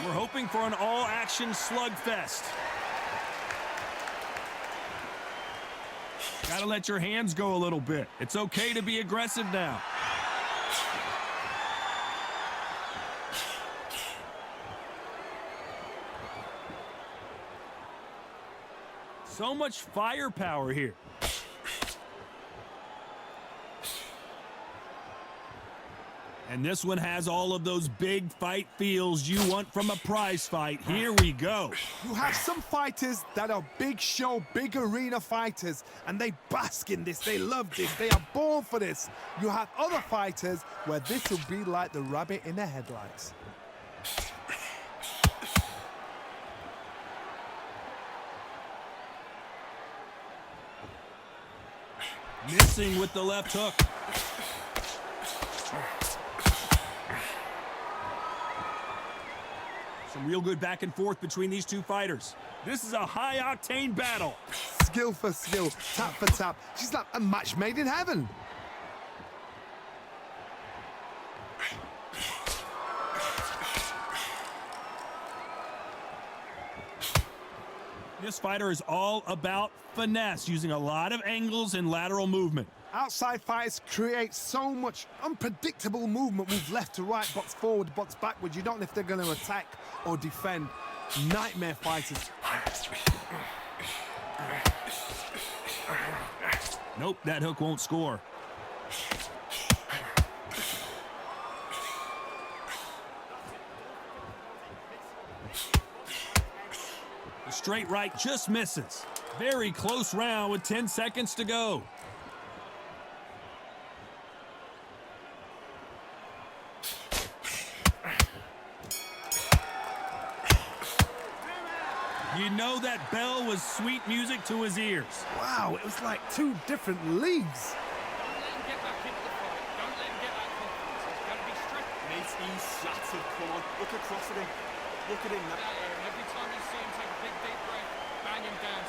We're hoping for an all-action slugfest. Gotta let your hands go a little bit. It's okay to be aggressive now. So much firepower here. And this one has all of those big fight feels you want from a prize fight. Here we go. You have some fighters that are big show, big arena fighters, and they bask in this. They love this. They are born for this. You have other fighters where this will be like the rabbit in the headlights. Missing with the left hook. Some real good back and forth between these two fighters. This is a high-octane battle. Skill for skill, tap for tap. She's like a match made in heaven. This fighter is all about finesse, using a lot of angles and lateral movement. Outside fighters create so much unpredictable movement, move left to right, box forward, box backwards. You don't know if they're going to attack or defend. Nightmare fighters. Nope, that hook won't score. The straight right just misses. Very close round with 10 seconds to go. You know that bell was sweet music to his ears. Wow, it was like two different leagues. Don't let him get back into the fight. Don't let him get that confidence. He's got to be strict. Mate, he's shattered. Come on, look across at him. Look at him now. And every time you see him take a big, deep breath, bang him down.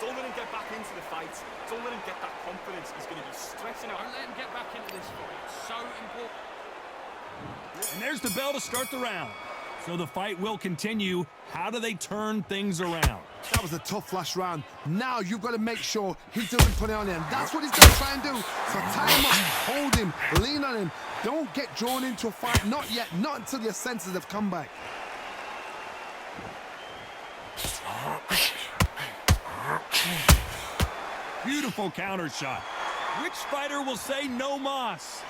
Don't let him get back into the fight. Don't let him get that confidence. He's going to be stretching out. Don't let him get back into this fight. It's so important. And there's the bell to start the round. So the fight will continue. How do they turn things around? That was a tough last round. Now you've got to make sure he doesn't put it on him. That's what he's going to try and do. So tie him up, hold him, lean on him. Don't get drawn into a fight. Not yet. Not until your senses have come back. Beautiful counter shot. Which fighter will say no mas?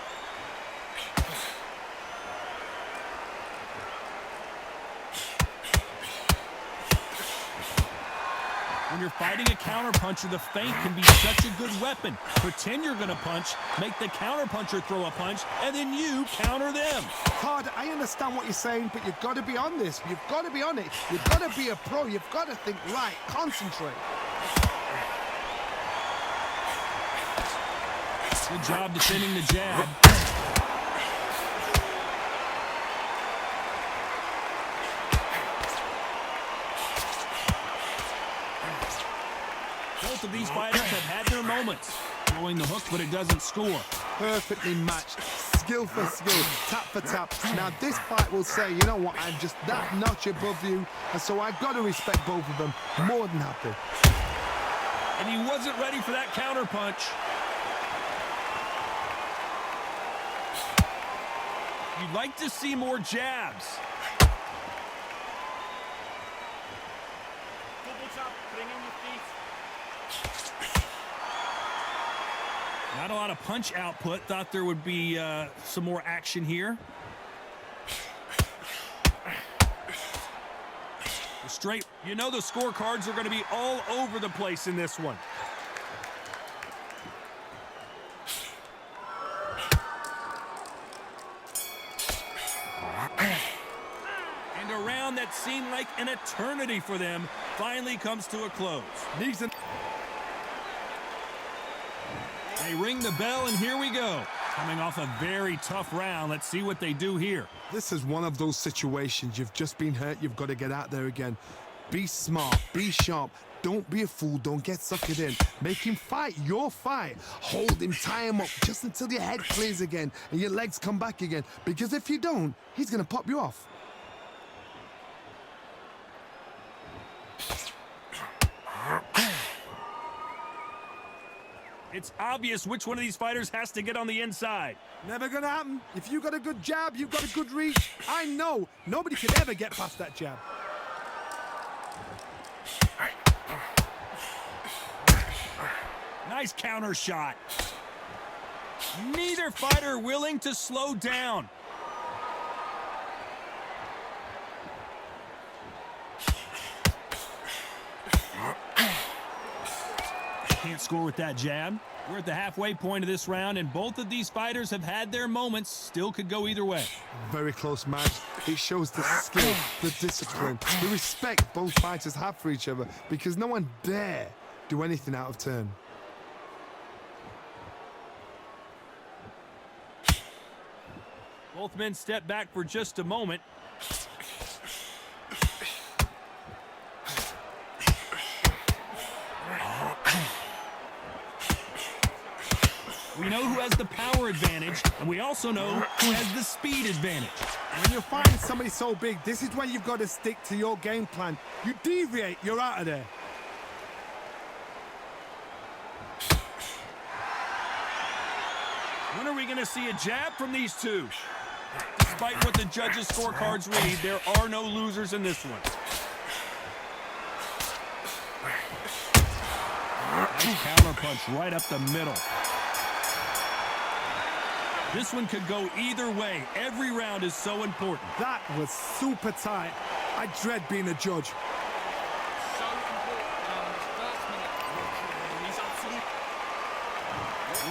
When you're fighting a counterpuncher, the feint can be such a good weapon. Pretend you're going to punch, make the counterpuncher throw a punch, and then you counter them. Hard, I understand what you're saying, but you've got to be on this. You've got to be on it. You've got to be a pro. You've got to think right. Concentrate. Good job defending the jab. Both of these fighters have had their moments. Throwing the hook, but it doesn't score. Perfectly matched. Skill for skill. Tap for tap. Now this fight will say, you know what, I'm just that notch above you. And so I've got to respect both of them. More than happy. And he wasn't ready for that counter punch. You'd like to see more jabs. Double tap, bring in your feet. Not a lot of punch output. Thought there would be some more action here. The straight. You know the scorecards are going to be all over the place in this one. And a round that seemed like an eternity for them finally comes to a close. They ring the bell, and here we go. Coming off a very tough round. Let's see what they do here. This is one of those situations. You've just been hurt. You've got to get out there again. Be smart. Be sharp. Don't be a fool. Don't get suckered in. Make him fight your fight. Hold him, tie him up just until your head clears again and your legs come back again. Because if you don't, he's going to pop you off. It's obvious which one of these fighters has to get on the inside. Never gonna happen. If you got a good jab, you've got a good reach. I know nobody could ever get past that jab. Nice counter shot. Neither fighter willing to slow down. Can't score with that jab. We're at the halfway point of this round, and both of these fighters have had their moments. Still could go either way. Very close match. It shows the skill, the discipline, the respect both fighters have for each other, because no one dare do anything out of turn. Both men step back for just a moment. We know who has the power advantage, and we also know who has the speed advantage. When you're fighting somebody so big, this is when you've got to stick to your game plan. You deviate, you're out of there. When are we going to see a jab from these two? Despite what the judges' scorecards read, there are no losers in this one. Nice counter punch right up the middle. This one could go either way. Every round is so important. That was super tight. I dread being a judge. So important now in this first minute. He's absolutely...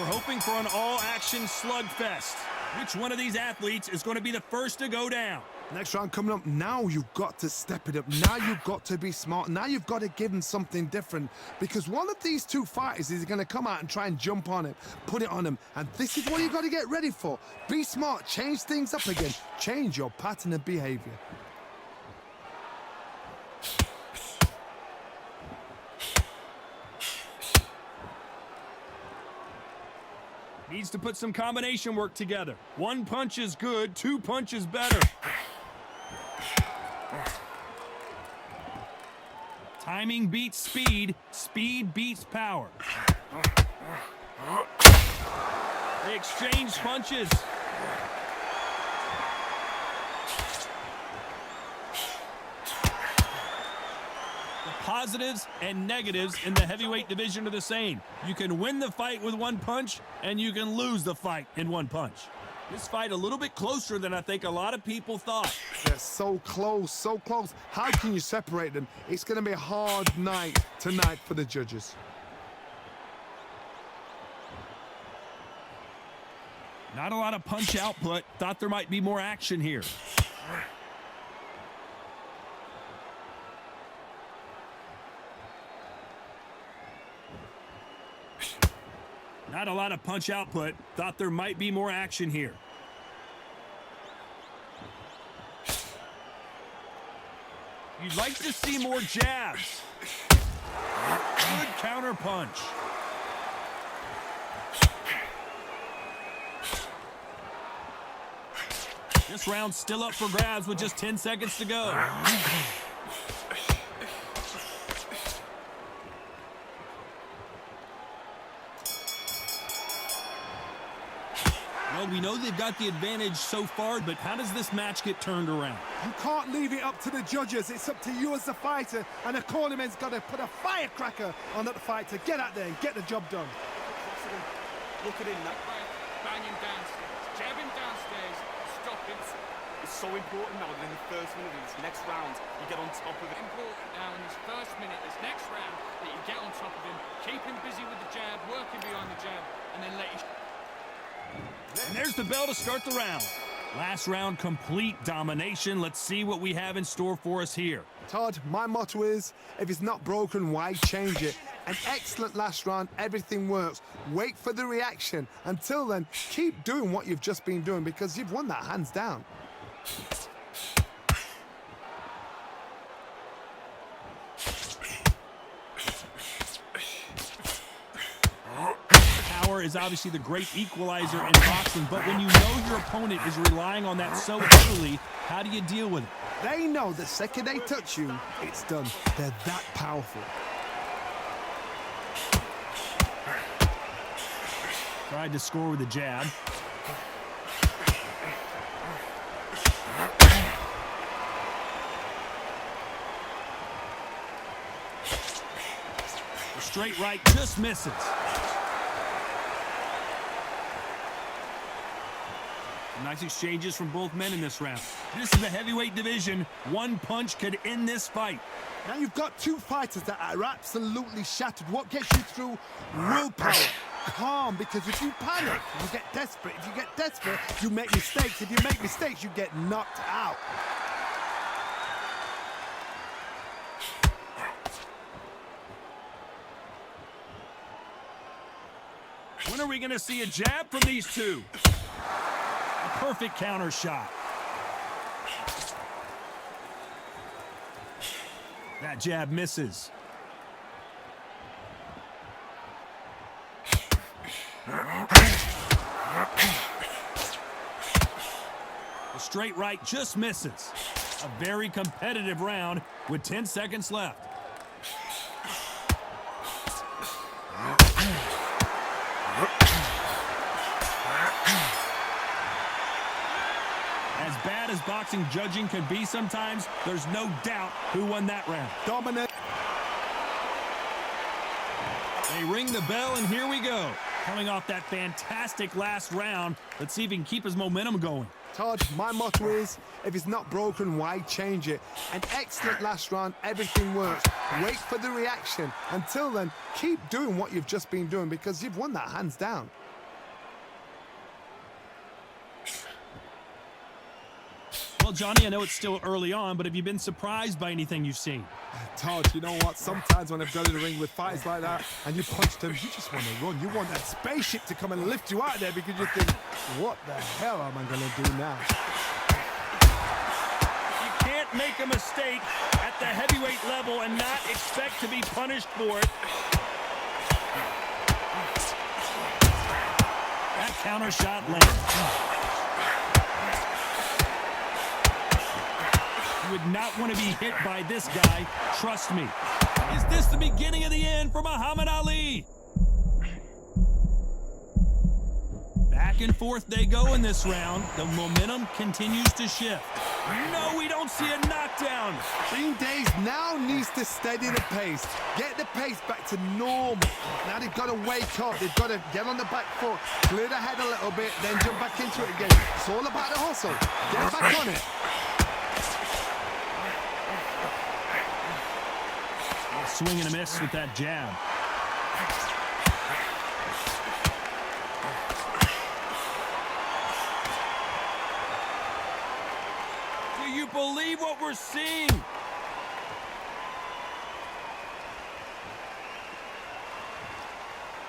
We're hoping for an all-action slugfest. Which one of these athletes is going to be the first to go down? Next round coming up. Now you've got to step it up. Now you've got to be smart. Now you've got to give him something different, because one of these two fighters is going to come out and try and jump on him, put it on him, and this is what you've got to get ready for. Be smart. Change things up again. Change your pattern of behavior. Needs to put some combination work together. One punch is good, two punches better. Timing beats speed, speed beats power. They exchange punches. The positives and negatives in the heavyweight division are the same. You can win the fight with one punch, and you can lose the fight in one punch. This fight a little bit closer than I think a lot of people thought. They're so close, so close. How can you separate them? It's going to be a hard night tonight for the judges. Not a lot of punch output. Thought there might be more action here. Not a lot of punch output. Thought there might be more action here. You'd like to see more jabs. Good counter punch. This round's still up for grabs with just 10 seconds to go. Well, we know they've got the advantage so far, but how does this match get turned around? You can't leave it up to the judges. It's up to you as the fighter, and the cornerman's got to put a firecracker on that fighter. Get out there and get the job done. Look at him now. Bang him downstairs. Jab him downstairs. Stop him. It's so important now that in the first minute of this next round, you get on top of it. Important now in this first minute, this next round, that you get on top of him, keep him busy with the jab, working behind the jab, and then let you... And there's the bell to start the round. Last round, complete domination. Let's see what we have in store for us here. Todd, my motto is, if it's not broken, why change it? An excellent last round, everything works. Wait for the reaction. Until then, keep doing what you've just been doing, because you've won that hands down. Power is obviously the great equalizer in boxing, but when you know your opponent is relying on that so heavily, how do you deal with it? They know the second they touch you, it's done. They're that powerful. Tried to score with a jab. The straight right just misses. Nice exchanges from both men in this round. This is the heavyweight division. One punch could end this fight. Now you've got two fighters that are absolutely shattered. What gets you through? Willpower. Calm, because if you panic, you get desperate. If you get desperate, you make mistakes. If you make mistakes, you get knocked out. When are we going to see a jab from these two? A perfect counter shot. That jab misses. The straight right just misses. A very competitive round with 10 seconds left. As bad as boxing judging can be sometimes, there's no doubt who won that round. Dominant. They ring the bell, and here we go. Coming off that fantastic last round, let's see if he can keep his momentum going. Todd, my motto is, if it's not broken, why change it? An excellent last round, everything works. Wait for the reaction. Until then, keep doing what you've just been doing, because you've won that hands down. Well, Johnny, I know it's still early on, but have you been surprised by anything you've seen? Todd, you know what? Sometimes when I've gone in the ring with fighters like that and you punch them, you just want to run. You want that spaceship to come and lift you out of there because you think, what the hell am I going to do now? You can't make a mistake at the heavyweight level and not expect to be punished for it. That counter shot lands. Would not want to be hit by this guy, trust me. Is this the beginning of the end for Muhammad Ali? Back and forth they go in this round. The momentum continues to shift. No, we don't see a knockdown. Green Days now needs to steady the pace. Get the pace back to normal. Now they've got to wake up. They've got to get on the back foot, clear the head a little bit, then jump back into it again. It's all about the hustle. Get back on it. Swing and a miss with that jab. Do you believe what we're seeing?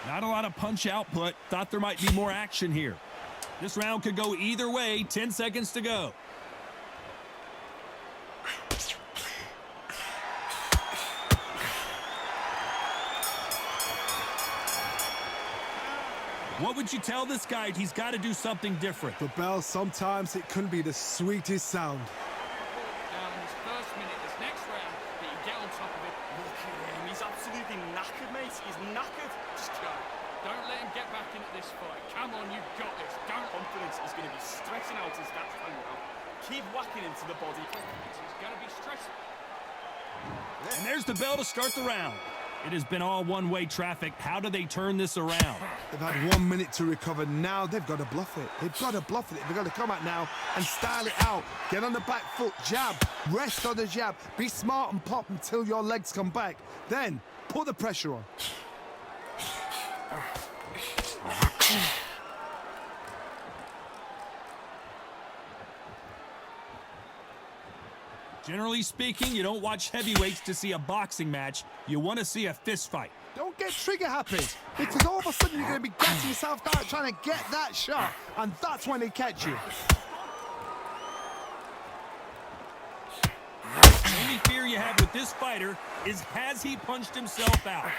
Not a lot of punch output. Thought there might be more action here. This round could go either way. 10 seconds to go. What would you tell this guy? He's got to do something different. The bell, sometimes it can be the sweetest sound. Now in this first minute, this next round, that you get on top of it. Look at him. He's absolutely knackered, mate. He's knackered. Just go. Don't let him get back into this fight. Come on, you've got this. Don't. Confidence is going to be stretching out as that's coming out. Keep whacking into the body. He's going to be stressing. And there's the bell to start the round. It has been all one-way traffic. How do they turn this around? They've had 1 minute to recover. Now they've got to bluff it. They've got to bluff it. They've got to come out now and style it out. Get on the back foot, jab, rest on the jab. Be smart and pop until your legs come back. Then put the pressure on. Generally speaking, you don't watch heavyweights to see a boxing match. You want to see a fist fight. Don't get trigger happy, because all of a sudden you're going to be gassing yourself out trying to get that shot, and that's when they catch you. The only fear you have with this fighter is, has he punched himself out?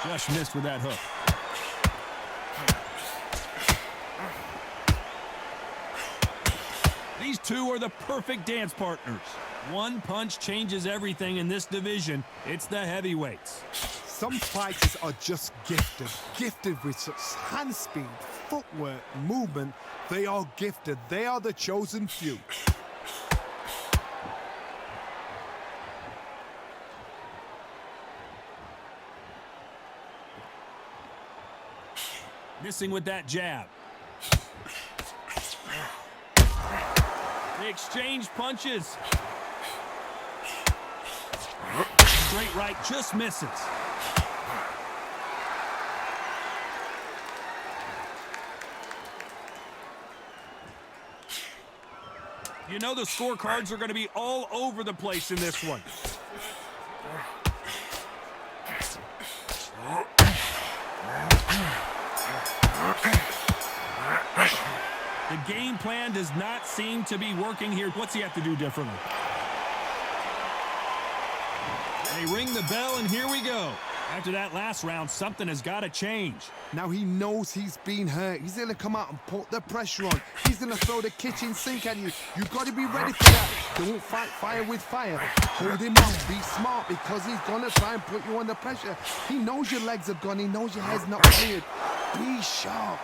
Just missed with that hook. These two are the perfect dance partners. One punch changes everything in this division. It's the heavyweights. Some fighters are just gifted with such hand speed, footwork, movement. They are gifted. They are the chosen few. Missing with that jab. They exchange punches. Straight right just misses. You know the scorecards are going to be all over the place in this one. The game plan does not seem to be working here. What's he have to do differently? They ring the bell, and here we go. After that last round, something has got to change. Now he knows he's been hurt. He's going to come out and put the pressure on. He's going to throw the kitchen sink at you. You've got to be ready for that. Don't fight fire with fire. Hold him up. Be smart because he's going to try and put you under pressure. He knows your legs are gone. He knows your head's not cleared. Be sharp.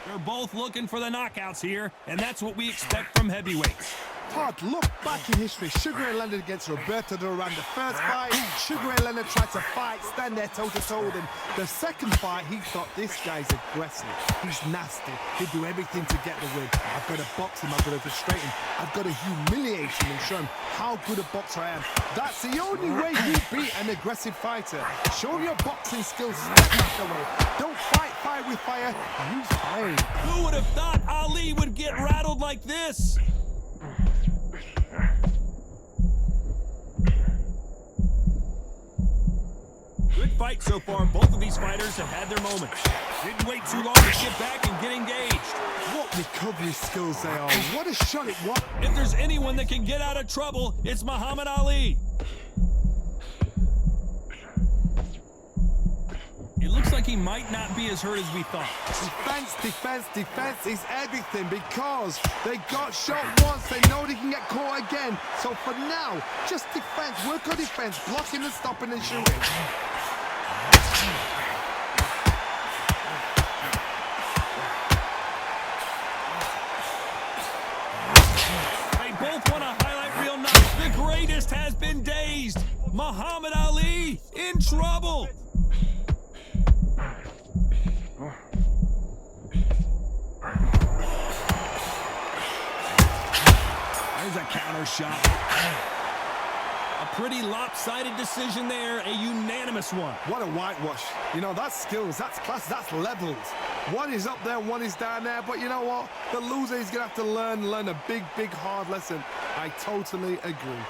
They're both looking for the knockouts here, and that's what we expect from heavyweights. Todd, look back in history. Sugar Ray Leonard against Roberto Duran. The first fight, Sugar Ray Leonard tried to fight, stand there toe-to-toe with him. The second fight, he thought, this guy's aggressive. He's nasty. He'll do everything to get the win. I've got to box him. I've got to frustrate him. I've got to humiliate him and show him how good a boxer I am. That's the only way you beat an aggressive fighter. Show him your boxing skills. Step out the way. Don't fight fire with fire. Use fire. Who would have thought Ali would get rattled like this? Good fight so far. Both of these fighters have had their moments. Didn't wait too long to get back and get engaged. What recovery skills they are. What a shot it was. If there's anyone that can get out of trouble, it's Muhammad Ali. It looks like he might not be as hurt as we thought. Defense is everything because they got shot once. They know they can get caught again. So for now, just defense. Work on defense. Blocking and stopping and shooting. They both want a highlight reel knock. The greatest has been dazed. Muhammad Ali in trouble. There's a counter shot. A pretty lopsided decision there, a unanimous one. What a whitewash. You know, that's skills, that's class, that's levels. One is up there, one is down there, but you know what? The loser is going to have to learn a big, hard lesson. I totally agree.